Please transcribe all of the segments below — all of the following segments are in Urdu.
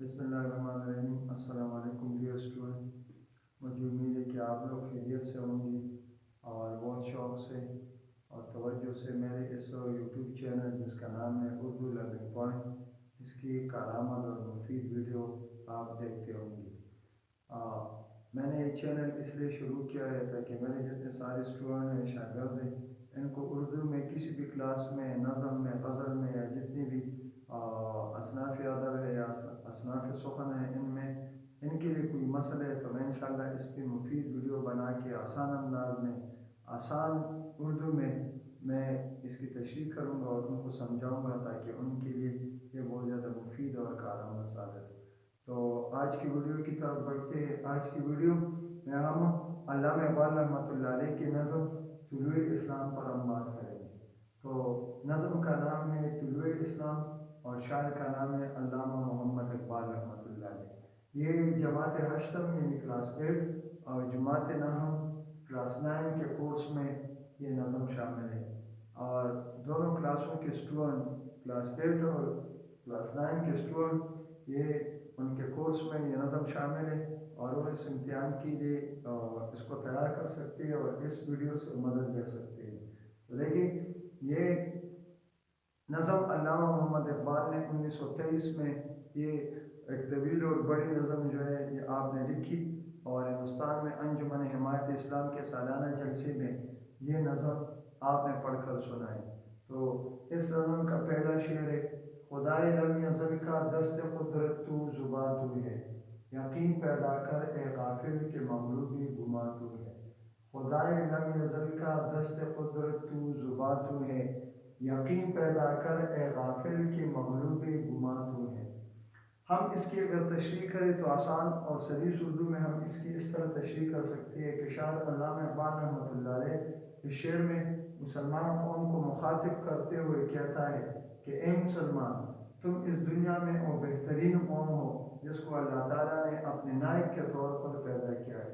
بسم اللہ الرحمن الرحیم۔ السلام علیکم ڈیئر اسٹوڈنٹ، مجھے امید ہے کہ آپ لوگ خیریت سے ہوں گے اور بہت شوق سے اور توجہ سے میرے اس یوٹیوب چینل جس کا نام ہے اردو لرننگ پوائنٹ، اس کی کارآمد اور مفید ویڈیو آپ دیکھتے ہوں گے۔ آ، میں نے یہ چینل اس لیے شروع کیا ہے تاکہ میرے جتنے سارے اسٹوڈنٹ ہیں، شاگرد ہیں، ان کو اردو میں کسی بھی کلاس میں، نظم میں، غزل میں یا جتنی بھی اصناف ادب ہے یا اصناف سخن ہے، ان کے لیے کوئی مسئلہ ہے تو میں انشاءاللہ اس پہ مفید ویڈیو بنا کے آسان انداز میں، آسان اردو میں اس کی تشریح کروں گا اور ان کو سمجھاؤں گا تاکہ ان کے لیے یہ بہت زیادہ مفید اور کارآمد ثابت ہو۔ تو آج کی ویڈیو کی طرف بڑھتے ہیں۔ آج کی ویڈیو میں ہم علامہ اقبال رحمۃ اللہ علیہ کی نظم طلوع اسلام پر ہم بات کریں گے۔ تو نظم کا نام ہے طلوع اسلام اور شاعر کا نام ہے علامہ محمد اقبال رحمۃ اللہ علیہ۔ یہ جماعت ہشتم یعنی کلاس 8 اور جماعت نہم کلاس 9 کے کورس میں یہ نظم شامل ہے، اور دونوں کلاسوں کے اسٹوڈنٹ، کلاس 8 اور کلاس 9 کے اسٹوڈنٹ، یہ ان کے کورس میں یہ نظم شامل ہے اور وہ اس امتحان کے لیے اس کو تیار کر سکتے ہیں اور اس ویڈیو سے مدد لے سکتے ہیں۔ تو دیکھیں، یہ نظم علامہ محمد اقبال نے 1923 میں یہ ایک طویل اور بڑی نظم جو ہے یہ آپ نے لکھی، اور ہندوستان میں انجمن حمایت اسلام کے سالانہ جلسے میں یہ نظم آپ نے پڑھ کر سنائی۔ تو اس نظم کا پہلا شعر ہے: خدائے لم یزل کا دست قدرت تو زباں تو ہے، یقین پیدا کر اے غافل کے مغلوب گماں تو ہے۔ خدائے لم یزل کا دست قدرت تو زباں تو ہے، یقین پیدا کر اے غافل کے مغلوب گماں تو ہے۔ ہم اس کی اگر تشریح کریں تو آسان اور سلیس اردو میں ہم اس کی اس طرح تشریح کر سکتے ہیں کہ شاعر علامہ اقبال رحمۃ اللہ علیہ اس شعر میں مسلمان قوم کو مخاطب کرتے ہوئے کہتا ہے کہ اے مسلمان، تم اس دنیا میں وہ بہترین قوم ہو جس کو اللہ تعالیٰ نے اپنے نائب کے طور پر پیدا کیا ہے۔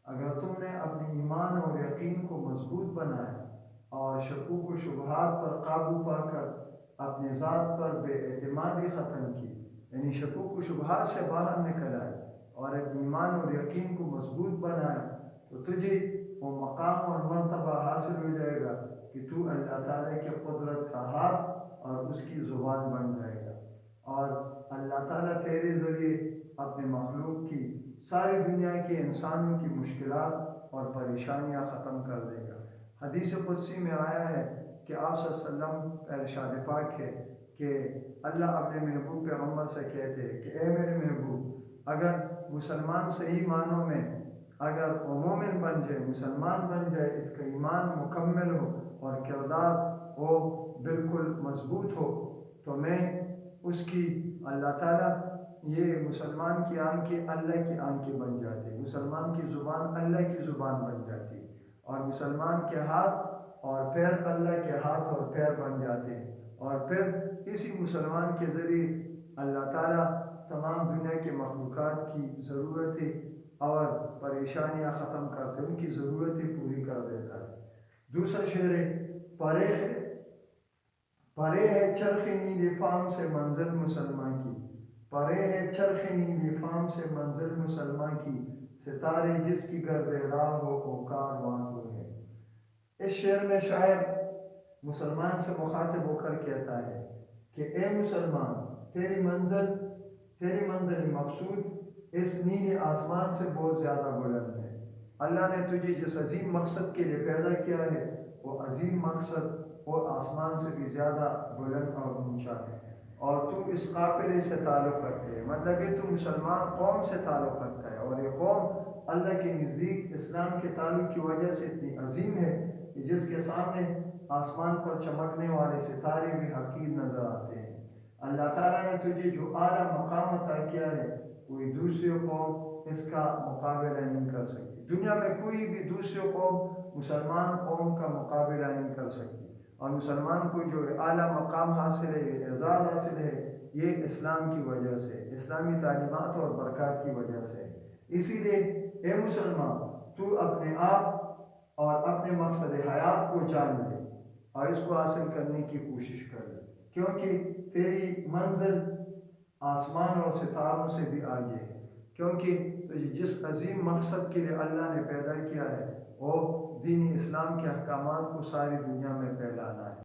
اگر تم نے اپنے ایمان اور یقین کو مضبوط بنایا اور شکوک و شبہات پر قابو پا کر اپنے ذات پر بے اعتمادی ختم کی، یعنی شکوک و شبہات سے باہر نکل آئے اور اپنے ایمان اور یقین کو مضبوط بنایا، تو تجھے وہ مقام اور مرتبہ حاصل ہو جائے گا کہ تو اللہ تعالیٰ کے قدرت کا ہاتھ اور اس کی زبان بن جائے گا، اور اللہ تعالیٰ تیرے ذریعے اپنے مخلوق کی، ساری دنیا کے انسانوں کی مشکلات اور پریشانیاں ختم کر دے گا۔ حدیث قدسی میں آیا ہے کہ آپ صلی اللہ علیہ وسلم کا ارشاد پاک ہے کہ اللہ اپنے محبوب پیغمبر سے کہتے ہیں کہ اے میرے محبوب، اگر مسلمان صحیح معنوں میں اگر وہ مومن بن جائے، مسلمان بن جائے، اس کا ایمان مکمل ہو اور کردار وہ بالکل مضبوط ہو، تو میں اس کی، اللہ تعالیٰ، یہ مسلمان کی آنکھیں اللہ کی آنکھیں بن جاتی، مسلمان کی زبان اللہ کی زبان بن جاتی، اور مسلمان کے ہاتھ اور پیر اللہ کے ہاتھ اور پیر بن جاتے ہیں، اور پھر اسی مسلمان کے ذریعے اللہ تعالیٰ تمام دنیا کے مخلوقات کی ضرورتیں اور پریشانیاں ختم کرتے، ان کی ضرورتیں پوری کر دیتا ہے۔ دوسرا شعر ہے: پرے پرے ہے چرخ نیل فام سے منزل مسلمان کی، پرے ہے چرخ نیل فام سے منزل مسلمان کی، ستارے جس کی گرد راہ ہو کارواں تو ہے۔ اس شعر میں شاعر مسلمان سے مخاطب ہو کر کہتا ہے کہ اے مسلمان، تیری منزل مقصود اس نیل آسمان سے بہت زیادہ بلند ہے۔ اللہ نے تجھے جس عظیم مقصد کے لیے پیدا کیا ہے، وہ عظیم مقصد وہ آسمان سے بھی زیادہ بلند اور اونچا ہے، اور تو اس قافلے سے تعلق رکھتے ہے، مطلب یہ تو مسلمان قوم سے تعلق رکھتا ہے، اور یہ قوم اللہ کے نزدیک اسلام کے تعلق کی وجہ سے اتنی عظیم ہے کہ جس کے سامنے آسمان پر چمکنے والے ستارے بھی حقیر نظر آتے ہیں۔ اللہ تعالیٰ نے تجھے جو اعلیٰ مقام عطا کیا ہے، کوئی دوسری قوم اس کا مقابلہ نہیں کر سکتی، دنیا میں کوئی بھی دوسری قوم مسلمان قوم کا مقابلہ نہیں کر سکتی، اور مسلمان کو جو اعلیٰ مقام حاصل ہے، اعزاز حاصل ہے، یہ اسلام کی وجہ سے، اسلامی تعلیمات اور برکات کی وجہ سے۔ اسی لیے اے مسلمان، تو اپنے آپ اور اپنے مقصد حیات کو جان لے اور اس کو حاصل کرنے کی کوشش کر لے، کیونکہ تیری منزل آسمان اور ستاروں سے بھی آگے ہے، کیونکہ جس عظیم مقصد کے لیے اللہ نے پیدا کیا ہے وہ دین اسلام کے احکامات کو ساری دنیا میں پھیلانا ہے۔